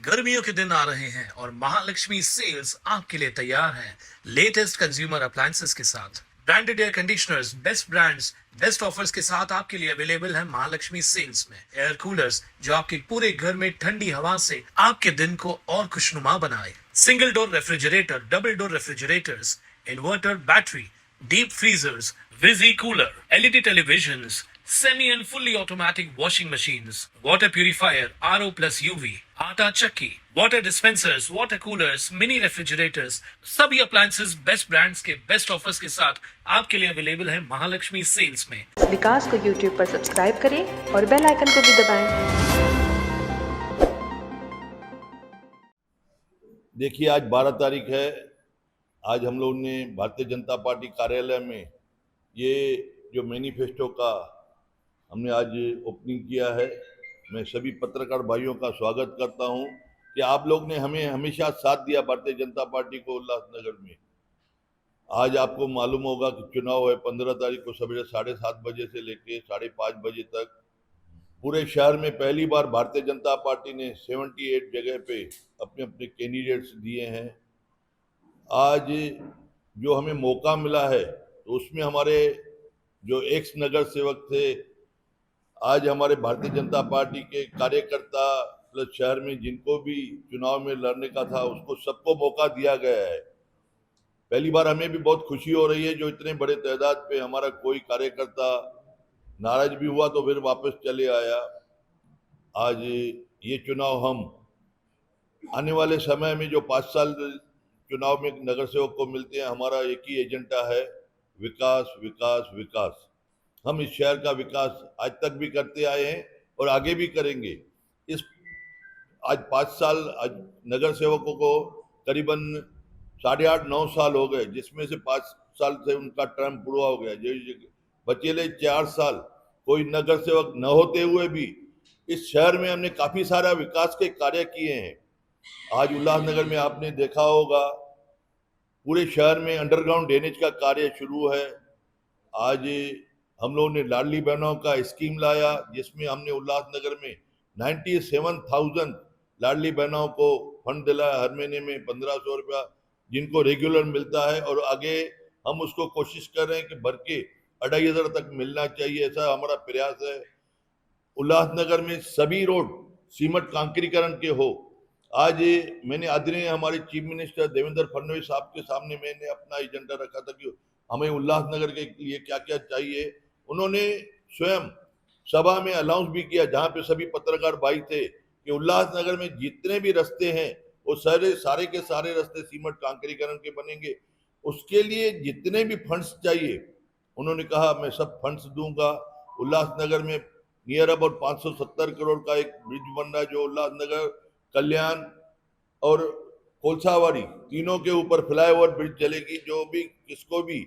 गर्मियों के दिन आ रहे हैं और महालक्ष्मी सेल्स आपके लिए तैयार है लेटेस्ट कंज्यूमर अप्लायंसेस के साथ। Branded air conditioners, best brands, best offers के साथ आपके लिए अवेलेबल है महालक्ष्मी सेल्स में। एयर कूलर्स जो आपके पूरे घर में ठंडी हवा से आपके दिन को और खुशनुमा बनाए। Single door refrigerator, double door refrigerators, inverter battery, deep freezers, Visi cooler, LED televisions, semi and fully automatic washing machines, water purifier, RO plus UV, आटा चक्की, water dispensers, water coolers, mini refrigerators, सभी appliances best brands के best offers के साथ आपके लिए available है Mahalakshmi sales में। विकास को YouTube पर सब्सक्राइब करें और बेल आइकन को भी दबाएं। देखिए, आज 12 तारीख है। आज हम लोगों ने भारतीय जनता पार्टी कार्यालय में ये जो मैनिफेस्टो का हमने आज ओपनिंग किया है। मैं सभी पत्रकार भाइयों का स्वागत करता हूं कि आप लोग ने हमें हमेशा साथ दिया भारतीय जनता पार्टी को उल्लासनगर में। आज आपको मालूम होगा कि चुनाव है 15 तारीख को सवेरे 7:30 बजे से लेके 5:30 बजे तक पूरे शहर में पहली बार भारतीय जनता पार्टी ने 78 जगह पे अपने अपने कैंडिडेट्स दिए हैं। आज जो हमें मौका मिला है तो उसमें हमारे जो एक्स नगर सेवक थे, आज हमारे भारतीय जनता पार्टी के कार्यकर्ता प्लस शहर में जिनको भी चुनाव में लड़ने का था उसको सबको मौका दिया गया है। पहली बार हमें भी बहुत खुशी हो रही है जो इतने बड़े तादाद पे हमारा कोई कार्यकर्ता नाराज भी हुआ तो फिर वापस चले आया। आज ये चुनाव हम आने वाले समय में जो 5 साल चुनाव में नगर सेवक को मिलते हैं, हमारा एक ही एजेंडा है, विकास विकास विकास। हम इस शहर का विकास आज तक भी करते आए हैं और आगे भी करेंगे। इस आज 5 साल आज नगर सेवकों को करीबन 8.5-9 साल हो गए, जिसमें से 5 साल से उनका टर्म पूरा हो गया। बचेले 4 साल कोई नगर सेवक न होते हुए भी इस शहर में हमने काफी सारा विकास के कार्य किए हैं। आज उल्लासनगर में आपने देखा होगा पूरे शहर में अंडरग्राउंड ड्रेनेज का कार्य शुरू है। आज हम लोगों ने लाडली बहनों का स्कीम लाया जिसमें हमने उल्लासनगर में 97,000 लाडली बहनों को फंड दिलाया। हर महीने में 1500 रुपया जिनको रेगुलर मिलता है और आगे हम उसको कोशिश कर रहे हैं कि भर के 2,500 तक मिलना चाहिए, ऐसा हमारा प्रयास है। उल्लासनगर में सभी रोड सीमेंट कांक्रीकरण के हो। आज मैंने आदरणीय हमारे चीफ मिनिस्टर देवेंद्र फडणवीस साहब के सामने मैंने अपना एजेंडा रखा था कि हमें उल्लासनगर के लिए क्या क्या चाहिए। उन्होंने स्वयं सभा में अनाउंस भी किया जहां पे सभी पत्रकार भाई थे कि उल्लासनगर में जितने भी रास्ते हैं वो सारे के सारे रास्ते सीमेंट कांक्रीकरण के बनेंगे। उसके लिए जितने भी फंड्स चाहिए उन्होंने कहा मैं सब फंड्स दूंगा। उल्लासनगर में नियर अबाउट 570 करोड़ का एक ब्रिज बन रहा है जो उल्लासनगर, कल्याण और कोलसावाड़ी तीनों के ऊपर फ्लाईओवर ब्रिज चलेगी। जो भी किसको भी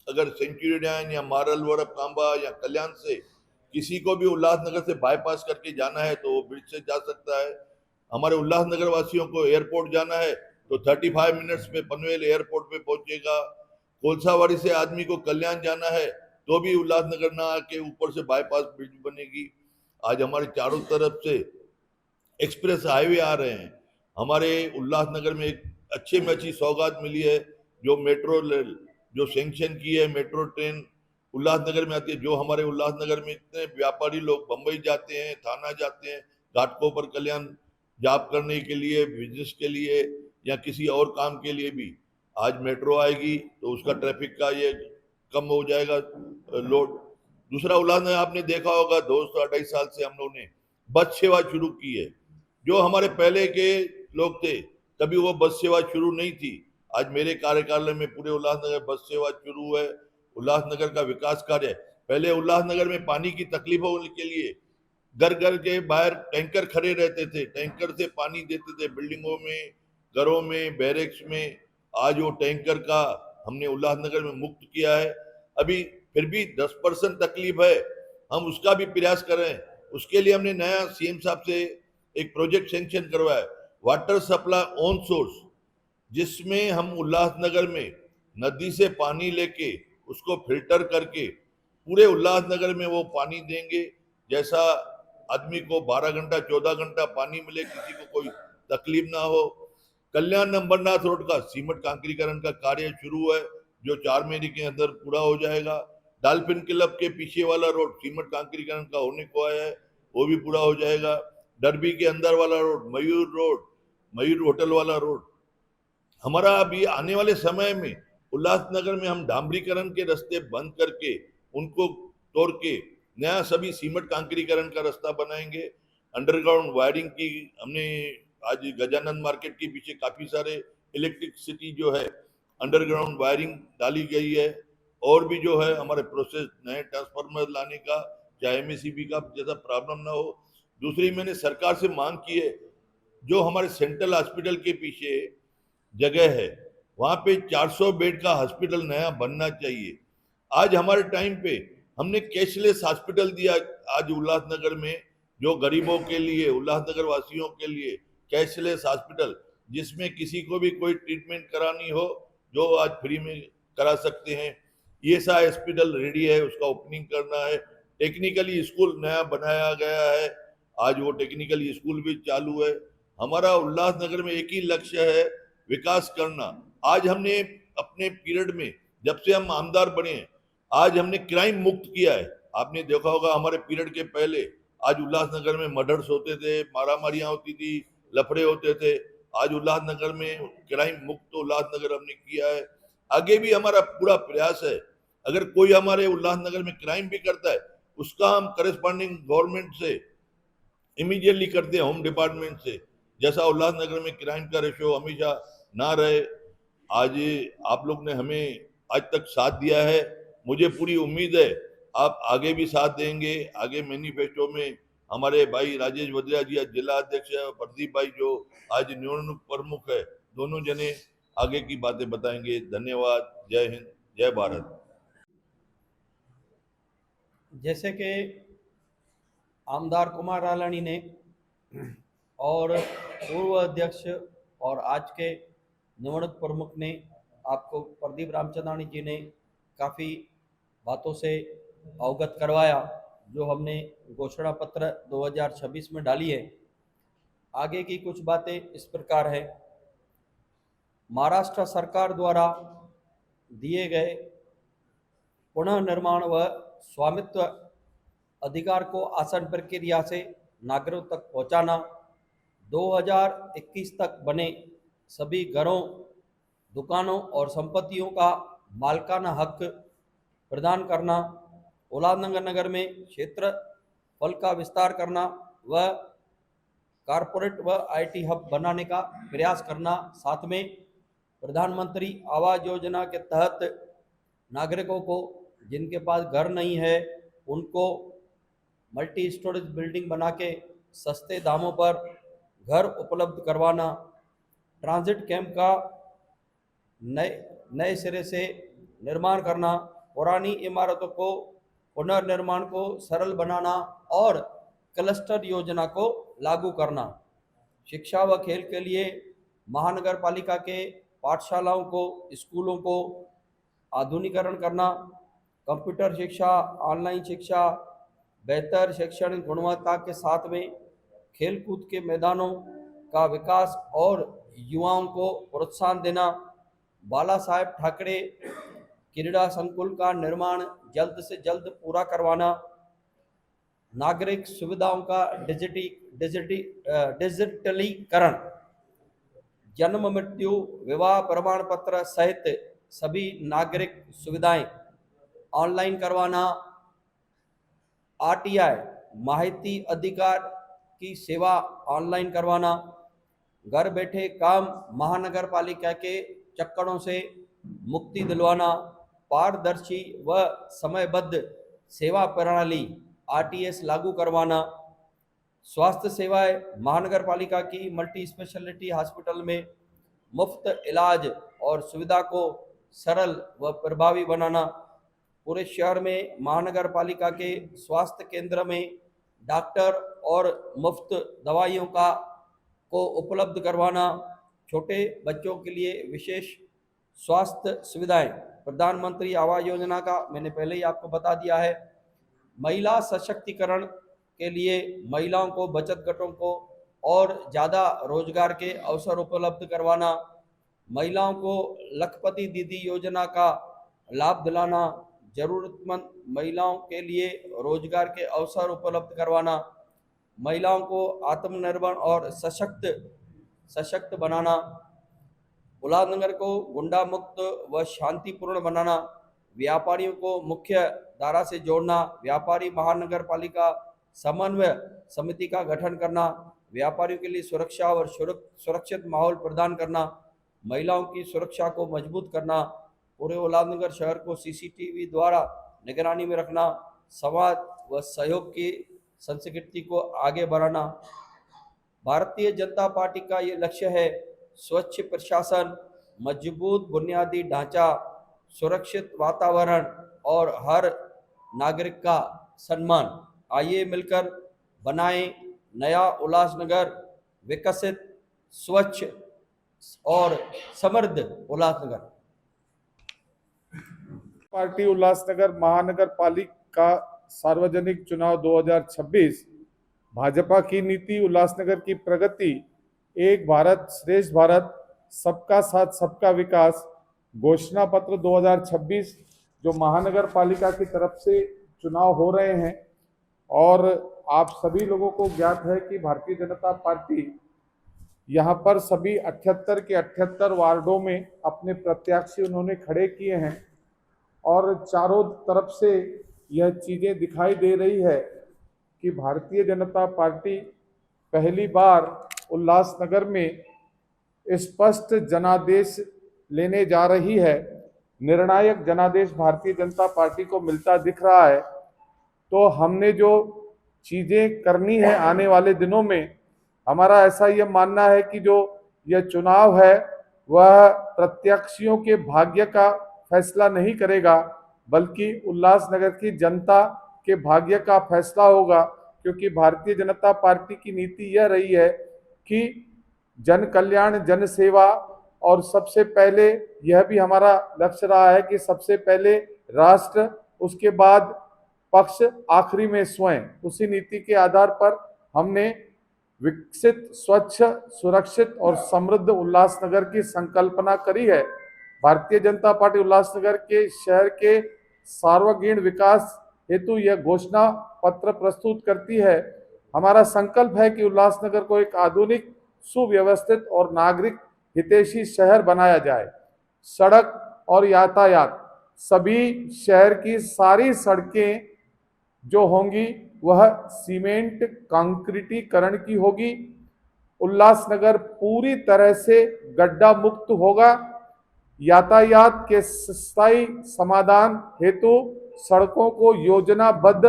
अगर सेंचुरी डैम या मारल वरप कांबा या कल्याण से किसी को भी उल्लासनगर से बाईपास करके जाना है तो वो ब्रिज से जा सकता है। हमारे उल्लासनगर वासियों को एयरपोर्ट जाना है तो 35 मिनट्स में पनवेल एयरपोर्ट पे पहुंचेगा। कोलसावाड़ी से आदमी को कल्याण जाना है तो भी उल्लासनगर ना आके ऊपर से बाईपास ब्रिज बनेगी। आज हमारे चारों तरफ से एक्सप्रेस हाईवे आ रहे हैं। हमारे उल्लासनगर में एक अच्छे में अच्छी सौगात मिली है जो मेट्रो जो सेंक्शन की है, मेट्रो ट्रेन उल्लासनगर में आती है। जो हमारे उल्लासनगर में इतने व्यापारी लोग बम्बई जाते हैं, थाना जाते हैं, घाटकों पर कल्याण जॉब करने के लिए, बिजनेस के लिए या किसी और काम के लिए भी आज मेट्रो आएगी तो उसका ट्रैफिक का ये कम हो जाएगा लोड। दूसरा उल्लासनगर आपने देखा होगा 2-2.5 साल से हम लोगों ने बस सेवा शुरू की है। जो हमारे पहले के लोग थे कभी वो बस सेवा शुरू नहीं थी। आज मेरे कार्यकाल में पूरे उल्लासनगर बस सेवा शुरू है। उल्लासनगर का विकास कार्य, पहले उल्लासनगर में पानी की तकलीफों के लिए घर घर के बाहर टैंकर खड़े रहते थे, टैंकर से पानी देते थे बिल्डिंगों में, घरों में, बैरेक्स में। आज वो टैंकर का हमने उल्लासनगर में मुक्त किया है। अभी फिर भी 10% तकलीफ है, हम उसका भी प्रयास कर रहे हैं। उसके लिए हमने नया सीएम साहब से एक प्रोजेक्ट सैंक्शन करवाया, वाटर सप्लाई ऑन सोर्स, जिसमें हम उल्लासनगर में नदी से पानी लेके उसको फिल्टर करके पूरे उल्लासनगर में वो पानी देंगे। जैसा आदमी को 12 घंटा 14 घंटा पानी मिले, किसी को कोई तकलीफ ना हो। कल्याण अंबरनाथ रोड का सीमेंट कांक्रीकरण का कार्य शुरू है, जो 4 महीने के अंदर पूरा हो जाएगा। डॉल्फिन क्लब के पीछे वाला रोड सीमेंट कांक्रीकरण का होने को आया है, वो भी पूरा हो जाएगा। डरबी के अंदर वाला रोड, मयूर होटल वाला रोड, हमारा अभी आने वाले समय में उल्लासनगर में हम डामरीकरण के रास्ते बंद करके उनको तोड़ के नया सभी सीमेंट कांक्रीकरण का रास्ता बनाएंगे। अंडरग्राउंड वायरिंग की हमने आज गजानंद मार्केट के पीछे काफी सारे इलेक्ट्रिसिटी जो है अंडरग्राउंड वायरिंग डाली गई है। और भी जो है हमारे प्रोसेस नए ट्रांसफार्मर लाने का, चाहे एमएससीबी का जैसा प्रॉब्लम ना हो। दूसरी मैंने सरकार से मांग की है, जो हमारे सेंट्रल हॉस्पिटल के पीछे जगह है वहां पे 400 बेड का हॉस्पिटल नया बनना चाहिए। आज हमारे टाइम पे हमने कैशलेस हॉस्पिटल दिया आज उल्लासनगर में, जो गरीबों के लिए, उल्लासनगर वासियों के लिए कैशलेस हॉस्पिटल, जिसमें किसी को भी कोई ट्रीटमेंट करानी हो जो आज फ्री में करा सकते हैं। ये सा हॉस्पिटल रेडी है, उसका ओपनिंग करना है। टेक्निकली स्कूल नया बनाया गया है, आज वो टेक्निकल स्कूल भी चालू है। हमारा उल्लासनगर में एक ही लक्ष्य है, विकास करना। आज हमने अपने पीरियड में, जब से हम आमदार बने हैं, आज हमने क्राइम मुक्त किया है। आपने देखा होगा हमारे पीरियड के पहले आज उल्लासनगर में मर्डर्स होते थे, मारामारियां होती थी, लफड़े होते थे। आज उल्लासनगर में क्राइम मुक्त उल्लासनगर हमने किया है। आगे भी हमारा पूरा प्रयास है। अगर कोई हमारे उल्लासनगर में क्राइम भी करता है, उसका हम करस्पॉन्डिंग गवर्नमेंट से इमीडिएटली करते हैं, होम डिपार्टमेंट से, जैसा उल्लासनगर में क्राइम का रेशो हमेशा ना रहे। आज आप लोग ने हमें आज तक साथ दिया है, मुझे पूरी उम्मीद है आप आगे भी साथ देंगे। आगे मैनिफेस्टो में हमारे भाई राजेश वद्रा जी आज जिला अध्यक्ष है, प्रदीप भाई जो आज निवडणूक प्रमुख है, दोनों जने आगे की बातें बताएंगे। धन्यवाद। जय हिंद, जय भारत। जैसे कि आमदार कुमार रालानी ने और पूर्व अध्यक्ष और आज के निवडणूक प्रमुख ने आपको, प्रदीप रामचंद्रानी जी ने काफ़ी बातों से अवगत करवाया, जो हमने घोषणा पत्र 2026 में डाली है। आगे की कुछ बातें इस प्रकार है। महाराष्ट्र सरकार द्वारा दिए गए पुनः निर्माण व स्वामित्व अधिकार को आसान प्रक्रिया से नागरिकों तक पहुंचाना, 2021 तक बने सभी घरों, दुकानों और संपत्तियों का मालिकाना हक प्रदान करना, उल्लासनगर नगर में क्षेत्रफल का विस्तार करना व कारपोरेट व आईटी हब बनाने का प्रयास करना। साथ में प्रधानमंत्री आवास योजना के तहत नागरिकों को जिनके पास घर नहीं है उनको मल्टी स्टोरेज बिल्डिंग बना के सस्ते दामों पर घर उपलब्ध करवाना, ट्रांजिट कैंप का नए सिरे से निर्माण करना, पुरानी इमारतों को पुनर्निर्माण को सरल बनाना और क्लस्टर योजना को लागू करना, शिक्षा व खेल के लिए महानगर पालिका के पाठशालाओं को, स्कूलों को आधुनिकीकरण करना, कंप्यूटर शिक्षा, ऑनलाइन शिक्षा, बेहतर शैक्षणिक गुणवत्ता के साथ में खेलकूद के मैदानों का विकास और युवाओं को प्रोत्साहन देना, बाला साहेब ठाकरे क्रीड़ा संकुल का निर्माण जल्द से जल्द पूरा करवाना, नागरिक सुविधाओं का डिजिटलीकरण, जन्म मृत्यु विवाह प्रमाण पत्र सहित सभी नागरिक सुविधाएं ऑनलाइन करवाना, आरटीआई माहिती अधिकार की सेवा ऑनलाइन करवाना, घर बैठे काम महानगर पालिका के चक्करों से मुक्ति दिलवाना, पारदर्शी व समयबद्ध सेवा प्रणाली आरटीएस लागू करवाना, स्वास्थ्य सेवाएं महानगर पालिका की मल्टी स्पेशलिटी हॉस्पिटल में मुफ्त इलाज और सुविधा को सरल व प्रभावी बनाना, पूरे शहर में महानगर पालिका के स्वास्थ्य केंद्र में डॉक्टर और मुफ्त दवाइयों को उपलब्ध करवाना, छोटे बच्चों के लिए विशेष स्वास्थ्य सुविधाएं, प्रधानमंत्री आवास योजना का मैंने पहले ही आपको बता दिया है, महिला सशक्तिकरण के लिए महिलाओं को, बचत गठों को और ज़्यादा रोजगार के अवसर उपलब्ध करवाना, महिलाओं को लखपति दीदी योजना का लाभ दिलाना, जरूरतमंद महिलाओं के लिए रोजगार के अवसर उपलब्ध करवाना, महिलाओं को आत्मनिर्भर और सशक्त बनाना, उल्लासनगर को गुंडा मुक्त व शांतिपूर्ण बनाना, व्यापारियों को मुख्य धारा से जोड़ना, व्यापारी महानगर पालिका समन्वय समिति का गठन करना, व्यापारियों के लिए सुरक्षा और सुरक्षित माहौल प्रदान करना, महिलाओं की सुरक्षा को मजबूत करना, पूरे उल्लासनगर शहर को सीसीटीवी द्वारा निगरानी में रखना, समाज व सहयोग की संस्कृति को आगे बढ़ाना। भारतीय जनता पार्टी का ये लक्ष्य है स्वच्छ प्रशासन, मजबूत बुनियादी ढांचा, सुरक्षित वातावरण और हर नागरिक का सम्मान। आइए मिलकर बनाएं नया उल्लासनगर, विकसित, स्वच्छ और समृद्ध उल्लासनगर। पार्टी उल्लासनगर महानगर पालिका सार्वजनिक चुनाव 2026, भाजपा की नीति, उल्लासनगर की प्रगति, एक भारत श्रेष्ठ भारत, सबका साथ सबका विकास घोषणा पत्र 2026 जो महानगर पालिका की तरफ से चुनाव हो रहे हैं। और आप सभी लोगों को ज्ञात है कि भारतीय जनता पार्टी यहाँ पर सभी 78 के 78 वार्डों में अपने प्रत्याशी उन्होंने खड़े किए हैं और चारों तरफ से यह चीज़ें दिखाई दे रही है कि भारतीय जनता पार्टी पहली बार उल्लासनगर में स्पष्ट जनादेश लेने जा रही है। निर्णायक जनादेश भारतीय जनता पार्टी को मिलता दिख रहा है। तो हमने जो चीज़ें करनी है आने वाले दिनों में, हमारा ऐसा यह मानना है कि जो यह चुनाव है वह प्रत्याशियों के भाग्य का फैसला नहीं करेगा, बल्कि उल्लासनगर की जनता के भाग्य का फैसला होगा। क्योंकि भारतीय जनता पार्टी की नीति यह रही है कि जन कल्याण, जन सेवा, और सबसे पहले यह भी हमारा लक्ष्य रहा है कि सबसे पहले राष्ट्र, उसके बाद पक्ष, आखिरी में स्वयं। उसी नीति के आधार पर हमने विकसित, स्वच्छ, सुरक्षित और समृद्ध उल्लासनगर की संकल्पना करी है। भारतीय जनता पार्टी उल्लासनगर के शहर के सार्वजनिक विकास हेतु यह घोषणा पत्र प्रस्तुत करती है। हमारा संकल्प है कि उल्लासनगर को एक आधुनिक, सुव्यवस्थित और नागरिक हितैषी शहर बनाया जाए। सड़क और यातायात, सभी शहर की सारी सड़कें जो होंगी वह सीमेंट कंक्रीटीकरण की होगी। उल्लासनगर पूरी तरह से गड्ढा मुक्त होगा। यातायात के स्थायी समाधान हेतु सड़कों को योजनाबद्ध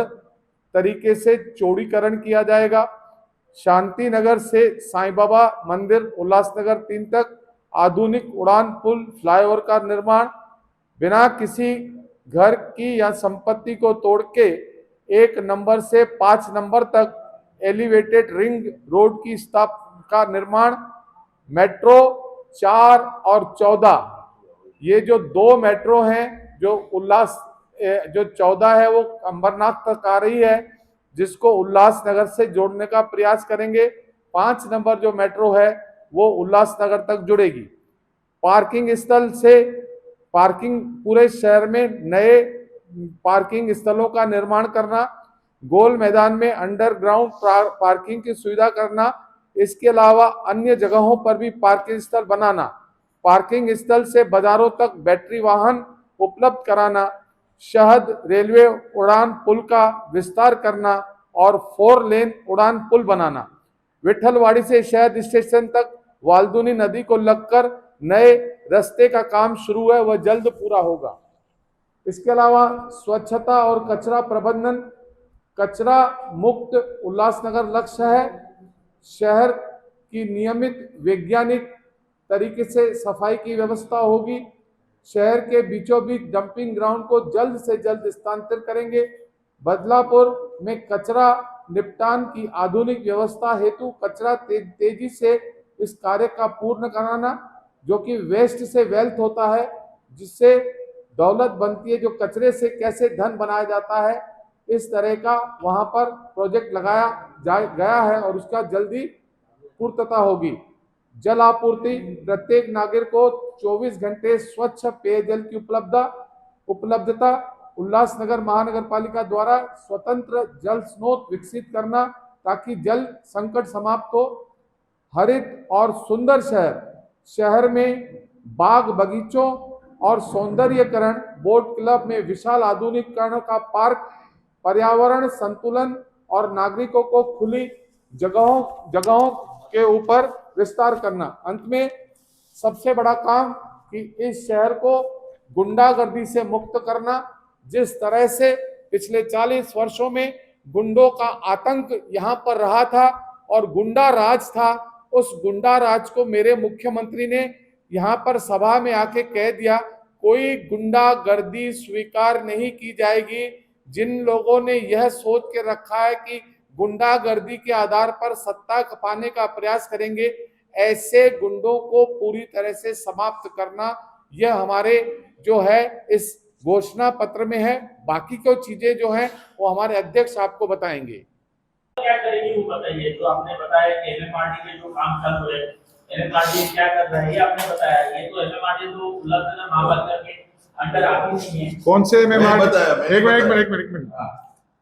तरीके से चौड़ीकरण किया जाएगा। शांति नगर से साईं बाबा मंदिर उल्लासनगर 3 तक आधुनिक उड़ान पुल, फ्लाईओवर का निर्माण बिना किसी घर की या संपत्ति को तोड़ के 1 नंबर से 5 नंबर तक एलिवेटेड रिंग रोड की का निर्माण। मेट्रो 4 और 14, ये जो 2 मेट्रो हैं, जो 14 है वो अंबरनाथ तक आ रही है, जिसको उल्लासनगर से जोड़ने का प्रयास करेंगे। 5 नंबर जो मेट्रो है वो उल्लासनगर तक जुड़ेगी। पार्किंग स्थल से पूरे शहर में नए पार्किंग स्थलों का निर्माण करना, गोल मैदान में अंडरग्राउंड पार्किंग की सुविधा करना, इसके अलावा अन्य जगहों पर भी पार्किंग स्थल बनाना, पार्किंग स्थल से बाजारों तक बैटरी वाहन उपलब्ध कराना, शहद रेलवे उड़ान पुल का विस्तार करना और 4 लेन उड़ान पुल बनाना। विठलवाड़ी से शहद स्टेशन तक वाल्दुनी नदी को लगकर नए रास्ते का काम शुरू है, वह जल्द पूरा होगा। इसके अलावा स्वच्छता और कचरा प्रबंधन, कचरा मुक्त उल्लासनगर लक्ष्य है। शहर की नियमित वैज्ञानिक तरीके से सफाई की व्यवस्था होगी। शहर के बीचों बीच डंपिंग ग्राउंड को जल्द से जल्द स्थानांतरित करेंगे। बदलापुर में कचरा निपटान की आधुनिक व्यवस्था हेतु कचरा तेजी से इस कार्य का पूर्ण कराना, जो कि वेस्ट से वेल्थ होता है, जिससे दौलत बनती है। जो कचरे से कैसे धन बनाया जाता है, इस तरह का वहां पर प्रोजेक्ट लगाया गया है और उसका जल्दी पूर्तता होगी। जल आपूर्ति, प्रत्येक नागरिक को 24 घंटे स्वच्छ पेयजल की उपलब्धता, उल्लासनगर महानगर पालिका द्वारा स्वतंत्र जल स्रोत विकसित करना ताकि जल संकट समाप्त हो। हरित और सुंदर शहर में बाग बगीचों और सौंदर्यकरण, बोट क्लब में विशाल आधुनिकीकरण का पार्क, पर्यावरण संतुलन और नागरिकों को खुली जगहों के ऊपर विस्तार करना। अंत में सबसे बड़ा काम कि इस शहर को गुंडागर्दी से मुक्त करना। जिस तरह से पिछले 40 वर्षों में गुंडों का आतंक यहाँ पर रहा था और गुंडा राज था, उस गुंडा राज को मेरे मुख्यमंत्री ने यहाँ पर सभा में आके कह दिया, कोई गुंडागर्दी स्वीकार नहीं की जाएगी। जिन लोगों ने यह सोच के रखा है कि गुंडागर्दी के आधार पर सत्ता पाने का प्रयास करेंगे, ऐसे गुंडों को पूरी तरह से समाप्त करना, यह हमारे जो है इस घोषणा पत्र में है। बाकी को चीजें जो हैं वो हमारे अध्यक्ष आपको बताएंगे। क्या करेगी वो बताइए। तो आपने बताया कि एमएमआरडी के जो काम चल रहे हैं, एमएमआरडी क्या कर रहा है ये आपने बताया। ये तो एमएमआरडी तो उल्लासनगर महापालिका के अंडर आती नहीं है। कौन से एमएमआरडी? एक मिनट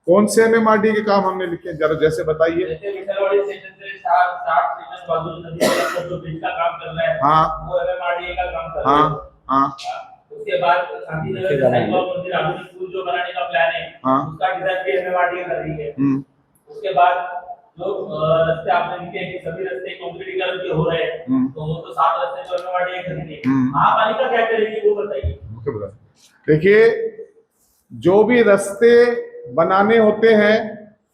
कौन से एमएमआरडी के काम हमने लिखे जरा जैसे बताइए। जैसे विठलवाड़ी स्टेशन से 60 स्टेशन बादल नदी तक जो ब्रिज का काम चल रहा है, हाँ, वो एमएमआरडी का काम कर रहा है। हाँ। उसके बाद शांतिनगर में साईं बाबा मंदिर आधुनिक पुल जो बनाने का प्लान है, उसका डिजाइन भी एमएमआरडी कर रही है। उसके बाद जो रास्ते आपने लिखे हैं कि सभी रास्ते कंक्रीटीकरण के हो रहे हैं, तो वो तो 7 रास्ते जो एमएमआरडी करेंगे। महापालिका क्या करेगी वो बताइए। देखिए, जो भी रास्ते बनाने होते हैं,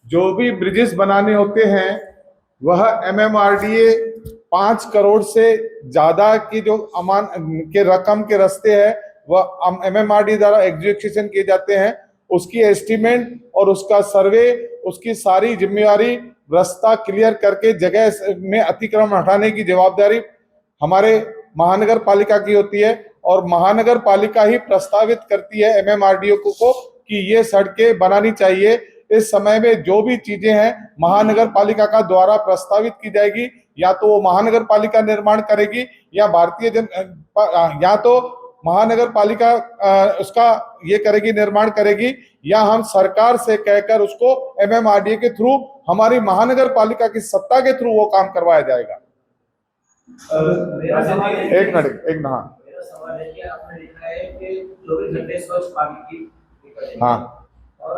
जो भी ब्रिजेस बनाने होते हैं, वह एमएमआरडीए 5 करोड़ से ज्यादा की जो अमान के रकम के रास्ते हैं वह एमएमआरडी द्वारा एग्जीक्यूशन किए जाते हैं। उसकी एस्टीमेट और उसका सर्वे, उसकी सारी जिम्मेवारी, रास्ता क्लियर करके जगह में अतिक्रमण हटाने की जवाबदारी हमारे महानगर पालिका की होती है और महानगर पालिका ही प्रस्तावित करती है एमएमआरडीओ को कि ये सड़कें बनानी चाहिए। इस समय में जो भी चीजें हैं महानगर पालिका का द्वारा प्रस्तावित की जाएगी, या तो वो महानगर पालिका निर्माण करेगी या या तो महानगर पालिका उसका ये करेगी, निर्माण करेगी, या हम सरकार से कहकर उसको एमएमआरडीए के थ्रू, हमारी महानगर पालिका की सत्ता के थ्रू वो काम करवाया जाएगा। एक मिनट मेरा सवाल है कि आपने लिखा है कि 24 घंटे स्वच्छ पानी की, हाँ, और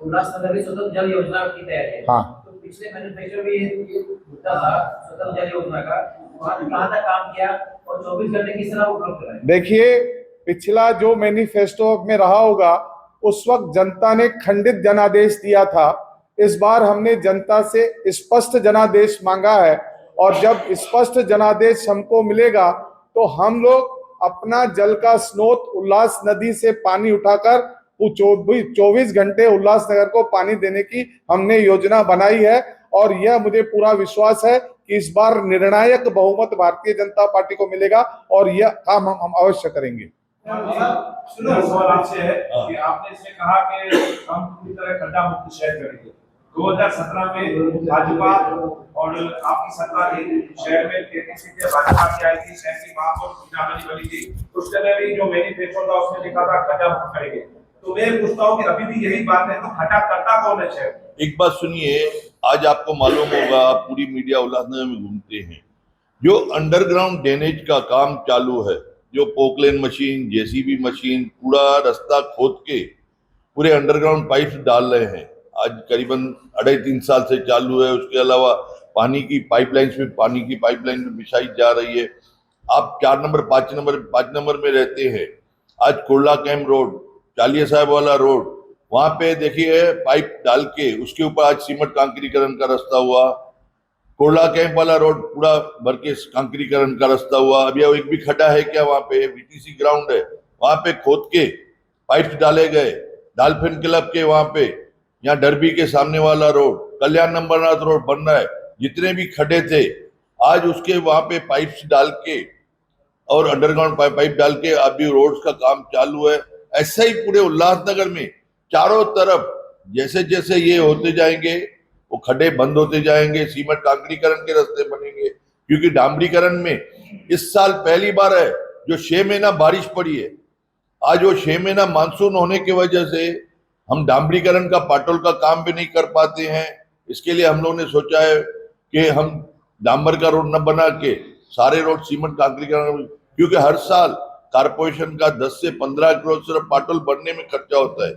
उल्लासनगर में स्वतंत्र जल योजना की तैयारी है। हाँ। तो पिछले मैनिफेस्टो में ये मुद्दा था स्वतंत्र जल योजना का, वहाँ कहाँ तक काम किया और 24 घंटे किस तरह उपलब्ध कराए? देखिए, पिछला जो मैनिफेस्टो में रहा होगा उस वक्त जनता ने खंडित जनादेश दिया था। इस बार हमने जनता से स्पष्ट जनादेश मांगा है और जब स्पष्ट जनादेश हमको मिलेगा तो हम लोग अपना जल का स्रोत उल्लास नदी से पानी उठाकर 24 घंटे उल्लासनगर को पानी देने की हमने योजना बनाई है और यह मुझे पूरा विश्वास है कि इस बार निर्णायक बहुमत भारतीय जनता पार्टी को मिलेगा और यह काम हम अवश्य करेंगे। सवाल आपसे है कि आपने इसमें कहा कि हम पूरी तरह खड्डा मुक्त शहर करेंगे। 2017 में भाजपा और आपकी सरकार ने शहर में 33 सीटें भाजपा की आई थी, शहर की महापौर मीनाबाई बनी थी। उस समय भी जो मैनिफेस्टो था उसमें लिखा था खड्डा मुक्त करेंगे। तो मैं पूछता हूँ कि अभी भी यही बात है, तो खड्डा करता कौन है शहर? एक बात सुनिए, आज आपको मालूम होगा, पूरी मीडिया उल्लासनगर में घूमते हैं, जो अंडरग्राउंड ड्रेनेज का काम चालू है, जो पोकलेन मशीन, जेसीबी मशीन पूरा रास्ता खोद के पूरे अंडरग्राउंड पाइप्स डाल रहे हैं। आज करीबन 2.5-3 साल से चालू है। उसके अलावा पानी की पाइपलाइन में बिछाई जा रही है। आप 4 नंबर 5 नंबर में रहते हैं। आज कोरला कैंप रोड, चालिया साहब वाला रोड, वहां पे देखिए पाइप डाल के उसके ऊपर आज सीमेंट कांक्रीकरण का रास्ता हुआ। कोरला कैंप वाला रोड पूरा भर के कांक्रीकरण का रास्ता हुआ। अभी एक भी खड्डा है क्या? वहां पे बीटीसी ग्राउंड है, वहां पे खोद के पाइप्स डाले गए। डॉल्फिन क्लब के वहां पे, यहाँ डरबी के सामने वाला रोड, कल्याण नंबरनाथ रोड बन रहा है। जितने भी खड्डे थे आज उसके वहां पे पाइप्स डाल के और अंडरग्राउंड पाइप डाल के अभी रोड्स का काम चालू है। ऐसा ही पूरे उल्लासनगर में चारों तरफ जैसे जैसे ये होते जाएंगे वो खड्डे बंद होते जाएंगे, सीमेंट कांक्रीकरण के रास्ते बनेंगे, क्योंकि डामरीकरण में इस साल पहली बार है जो 6 महीना बारिश पड़ी है। आज वो 6 महीना मानसून होने की वजह से हम डामरीकरण का पाटोल का काम भी नहीं कर पाते हैं। इसके लिए हम लोगों ने सोचा है कि हम डांबर का रोड न बना के सारे रोड सीमेंट कांक्रीकरण, क्योंकि हर साल कारपोरेशन का 10 से 15 करोड़ सिर्फ पाटोल बनने में खर्चा होता है।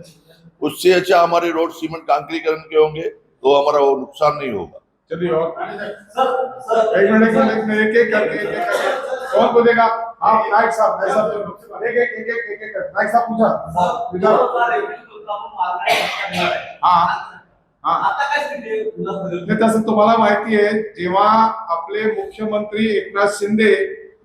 उससे अच्छा हमारे रोड सीमेंट कांक्रीकरण के होंगे तो हमारा वो नुकसान नहीं होगा। चलिए और एक मिनट एक एक करके कौन बोलेगा? हाँ नायक साहब, एक नायक साहब पूछा। तसं तुम्हाला माहिती आहे, जेव्हा आपले मुख्यमंत्री एकनाथ शिंदे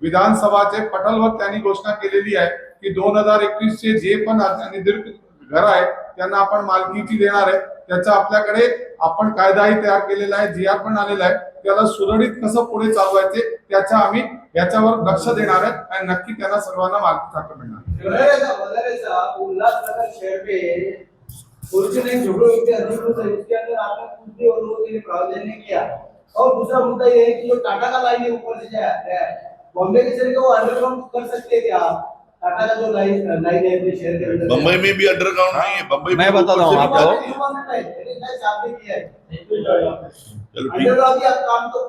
विधानसभाचे पटलवर त्यांनी घोषणा केलेली आहे की 2021 चे जे पण अनिर्दिष्ट घर आहे त्यांना आपण मालकीची देणार आहे, त्याचा आपल्याकडे आपण कायदाही तयार केलेला आहे, जीआर पण आलेला आहे, त्याला सुरळीत कसं पुढे चालवायचे त्याचा आम्ही याच्यावर लक्ष देणार आहे आणि नक्की त्यांना सर्वांना मालकीचा हक्क मिळणार। उल्लासनगर शहर में फॉर्च्यूनर झोपड़ों के अधिकृत है, उसके अंदर आपने कुछ भी और लोगों ने प्रावधान नहीं किया। और दूसरा मुद्दा ये है कि जो टाटा का लाइन है ऊपर से जाया है, बॉम्बे के शहर को अंडरग्राउंड कर सकते हैं क्या आप? टाटा का जो लाइन है अपने शहर के अंदर, बम्बई में भी अंडरग्राउंड नहीं है। बम्बई मैं बता रहा हूँ आपको, चलो ठीक,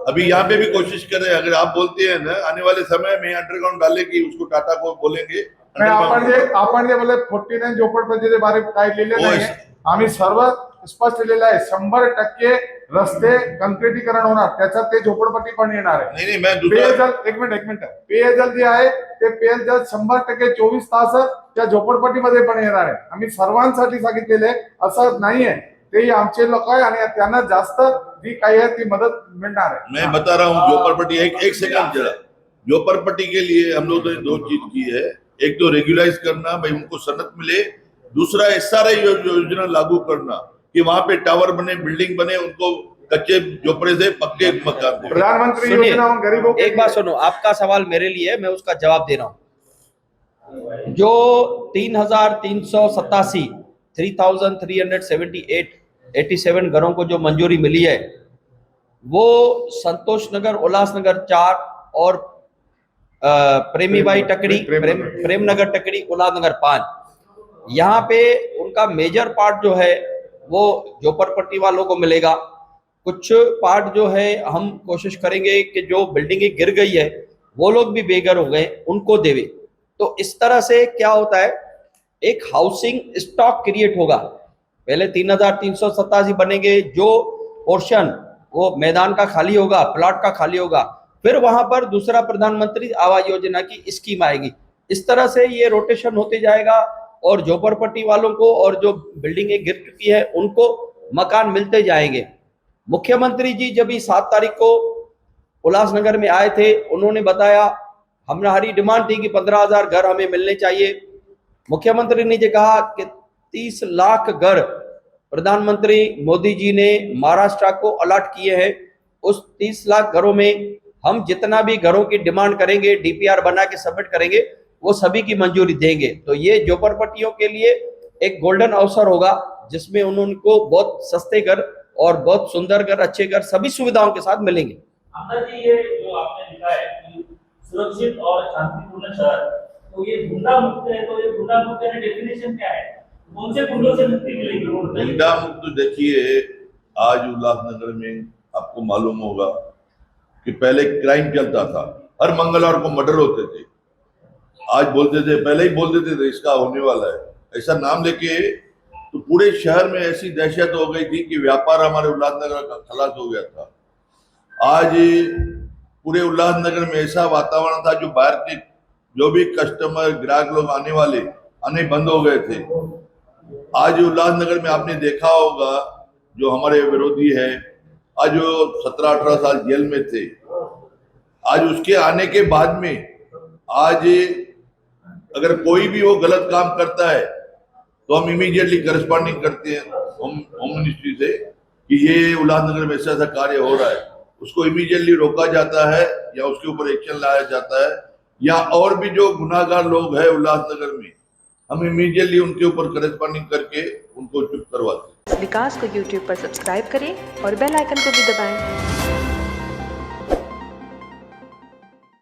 अभी यहाँ पे भी कोशिश करें। अगर आप बोलते हैं ना आने वाले समय में अंडरग्राउंड डाले की उसको टाटा को बोलेंगे। आपण जे बोले 49 झोपडपट्टीचे बारे काय लिहिलेलं आहे, आम्ही सर्व स्पष्ट लिहिलेलं आहे। 100% रस्ते कंक्रीटीकरण होणार, त्याच्यात ते झोपडपट्टी पण येणार आहे। नहीं मैं दूसरा पेयजल एक मिनिट पेयजल जे आहे ते पेयजल 100% 24 तास त्या झोपडपट्टीमध्ये पण येणार आहे। आम्ही सर्वांसाठी सांगितलेले असं नाहीये, ते आमचे लोक आहे आणि त्यांना जास्त जी काही आहे ती मदत मिळणार आहे। मैं बता रहा हूँ झोपड़पट्टी, एक सेकंड जरा। झोपड़पट्टी के लिए हम लोग ने 2 चीज की है, एक तो रेगुलाइज करना, भाई उनको सनत मिले, दूसरा एसआरआई योजना लागू करना कि वहां पे टावर बने, बिल्डिंग बने, उनको कच्चे झोपड़े से पक्के मकान। प्रधानमंत्री योजना गरीबों एक बात सुनो, आपका सवाल मेरे लिए, मैं उसका जवाब दे रहा हूं। जो 3387 3,387 घरों को जो मंजूरी मिली है वो संतोष नगर, उल्लासनगर 4 और प्रेमीबाई टकड़ी, प्रेमनगर टकड़ी, उल्लासनगर 5, यहाँ पे उनका मेजर पार्ट जो है वो झोपड़पट्टी वालों को मिलेगा। कुछ पार्ट जो है हम कोशिश करेंगे कि जो बिल्डिंगें गिर गई है वो लोग भी बेघर हो गए उनको देवे। तो इस तरह से क्या होता है, एक हाउसिंग स्टॉक क्रिएट होगा। पहले 3,387 बनेंगे, जो पोर्शन वो मैदान का खाली होगा, प्लॉट का खाली होगा, फिर वहां पर दूसरा प्रधानमंत्री आवास योजना की स्कीम आएगी। इस तरह से ये रोटेशन होते जाएगा और झोपड़पट्टी वालों को और जो बिल्डिंगें गिर चुकी है उनको मकान मिलते जाएंगे। मुख्यमंत्री जी जब 7 तारीख को उल्लासनगर में आए थे, उन्होंने बताया, हमारी डिमांड थी कि 15,000 घर हमें मिलने चाहिए। मुख्यमंत्री ने जो कहा कि 30 लाख घर प्रधानमंत्री मोदी जी ने महाराष्ट्र को अलॉट किए हैं। उस 30 लाख घरों में हम जितना भी घरों की डिमांड करेंगे, डीपीआर बना के सबमिट करेंगे, वो सभी की मंजूरी देंगे। तो ये झोपड़पट्टियों के लिए एक गोल्डन अवसर होगा जिसमें उनको बहुत सस्ते घर और बहुत सुंदर घर, अच्छे घर, सभी सुविधाओं के साथ मिलेंगे। अंदर जी ये जो आपने लिखा है कि सुरक्षित और शांतिपूर्ण शहर, तो ये गुंडा मुक्त है, तो ये गुंडा मुक्त का डेफिनेशन क्या है? कौन से गुंडों से मुक्ति मिलेगी? गुंडा मुक्त देखिए, आज उल्लासनगर में आपको मालूम होगा कि पहले क्राइम चलता था, हर मंगलवार को मर्डर होते थे। आज बोलते थे, पहले ही बोल देते थे इसका होने वाला है, ऐसा नाम लेके तो पूरे शहर में ऐसी दहशत हो गई थी कि व्यापार हमारे उल्लासनगर का खलास हो गया था। आज पूरे उल्लासनगर में ऐसा वातावरण था, जो बाहर के जो भी कस्टमर ग्राहक लोग आने बंद हो गए थे। आज उल्लासनगर में आपने देखा होगा, जो हमारे विरोधी है, आज जो 17-18 साल जेल में थे, आज उसके आने के बाद में आज अगर कोई भी वो गलत काम करता है तो हम इमीडिएटली करस्पॉन्डिंग करते हैं होम मिनिस्ट्री से कि ये उल्लासनगर में ऐसा कार्य हो रहा है, उसको इमीडिएटली रोका जाता है या उसके ऊपर एक्शन लाया जाता है। या और भी जो गुनाहगार लोग हैं उल्लासनगर में, हम इमीडिएटली उनके ऊपर करस्पॉन्डिंग करके उनको चुप करवाते हैं। विकास को YouTube पर सब्सक्राइब करें और बेल आइकन को भी दबाएं।